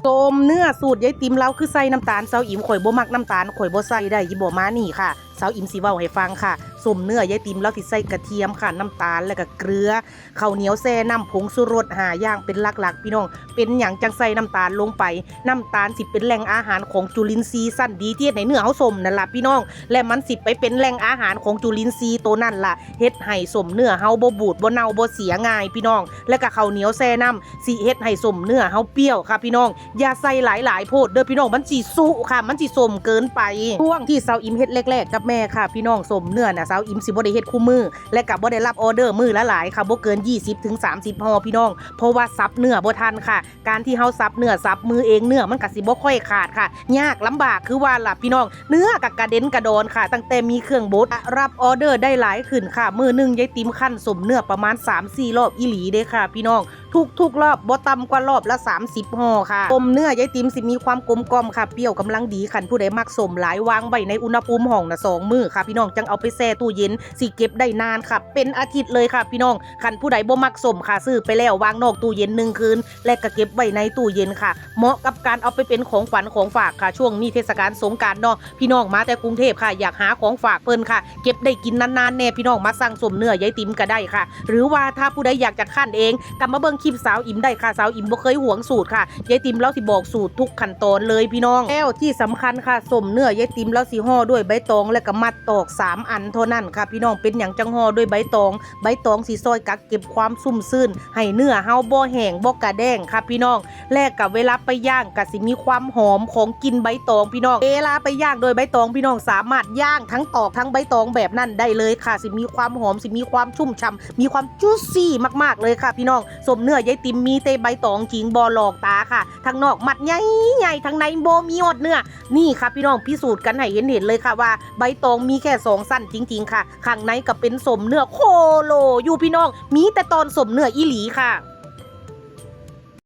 ต้มเนื้อสูตรยายติ๋มเราคือใส่น้ำตาลเสาอิ๋มข่อยบ่มักน้ำตาลข่อยบ่ใส่ได้ยี่บ่มานี่ค่ะเสาอิ๋มสิเว้าให้ฟังค่ะส้มเนื้อยายติ๋มเราสิใส่กระเทียมค่ะน้ำตาลแล้วก็เกลือข้าวเหนียวแซ่น้ำผงสุรส5อย่างเป็นหลักๆพี่น้องเป็นหยังจังใส่น้ำตาลลงไปน้ำตาลสิเป็นแหล่งอาหารของจุลินทรีย์สั้นดีที่เฮ็ดให้เนื้อเฮาส้มนั่นล่ะพี่น้องและมันสิไปเป็นแหล่งอาหารของจุลินทรีย์ตัวนั่นล่ะเฮ็ดให้ส้มเนื้อเฮาบ่บูดบ่เน่าบ่เสียง่ายพี่น้องแล้วก็ข้าวเหนียวแซ่น้ำสิเฮ็ดให้ส้มเนื้อเฮาเปรี้ยวค่ะพี่น้องอย่าใส่หลายๆโพดเด้อพี่น้องมันสิสุค่ะมันสิส้มเกินไปช่วงที่เสาอิ๋มเฮ็ดแรกๆกับแม่ค่ะพี่น้องส้มเนื้อน่ะเสาอิ๋มสิบ่ได้เฮ็ดคู่มือและก็บ่ได้รับออเดอร์มื้อละหลายค่ะบ่เกิน20ถึง30ห่อพี่น้องเพราะว่าสับเนื้อบ่ทันค่ะการที่เฮาสับเนื้อสับมือเองเนื้อมันก็สิบ่ค่อยขาดค่ะยากลำบากคือว่าล่ะพี่น้องเนื้อก็กระเด็นกระดอนค่ะตั้งแต่มีเครื่องบดรับออเดอร์ได้หลายขึ้นค่ะมื้อนึงยายติ๋มคั่นส้มเนื้อประมาณ 3-4 รอบอีหลีเด้ค่ะพี่น้องทุกรอบบ่ต่ำกว่ารอบละ30ห่อค่ะต้มเนื้อยายติ๋มสิมีความกลมกล่อมค่ะเปรี้ยวกำลังดีคันผู้ใดมักส้มหลายวางไว้ในอุณหภูมิห้องน่ะ2มื้อค่ะพี่น้องจังเอาไปแช่ตู้เย็นสิเก็บได้นานค่ะเป็นอาทิตย์เลยค่ะพี่น้องคันผู้ใดบ่มักส้มค่ะซื้อไปแล้ววางนอกตู้เย็น1คืนและก็เก็บไว้ในตู้เย็นค่ะเหมาะกับการเอาไปเป็นของขวัญของฝากค่ะช่วงนี้เทศกาลสงกรานต์เนาะพี่น้องมาแต่กรุงเทพค่ะอยากหาของฝากเพิ่นค่ะเก็บได้กินนานๆแน่พี่น้องมาสั่งส้มเนื้อยายติ๋มก็ได้ค่ะหรือว่าถ้าผู้ใดอยากจะคั่นเองก็มาเบิ่งคลิปสาวอิ๋มได้ค่ะสาวอิ๋มบ่เคยหวงสูตรค่ะยายติ๋มเราสิบอกสูตรทุกขั้นตอนเลยพี่น้องแล้วที่สำคัญค่ะส้มเนื้อยายติ๋มเราสิห่อด้วยใบตองและก็มัดตอก3อันเท่านั้นค่ะพี่น้องเป็นหยังจังห่อด้วยใบตองสิซอยกักเก็บความซุ่มซื่นให้เนื้อเฮาบ่แห้งบ่กระแดงค่ะพี่น้องแลกกับเวลาไปย่างก็สิมีความหอมของกลิ่นใบตองพี่น้องเวลาไปย่างโดยใบตองพี่น้องสามารถย่างทั้งตอกทั้งใบตองแบบนั้นได้เลยค่ะสิมีความหอมสิมีความชุ่มฉ่ำมีความจุ๊ซี่มากๆเลยค่ะพี่น้องส้มเนื้อยายติ๋มมีแต่ใบตองจริงบ่หลอกตาค่ะทั้งนอกมัดใหญ่ๆทั้งในบ่มีอดเนื้อนี่ค่ะพี่น้องพิสูจน์กันให้เห็นเลยค่ะว่าใบตองมีแค่2สั้นจริงๆค่ะข้างในก็เป็นส้มเนื้อโคโลอยู่พี่น้องมีแต่ตอนส้มเนื้ออีหลีค่ะ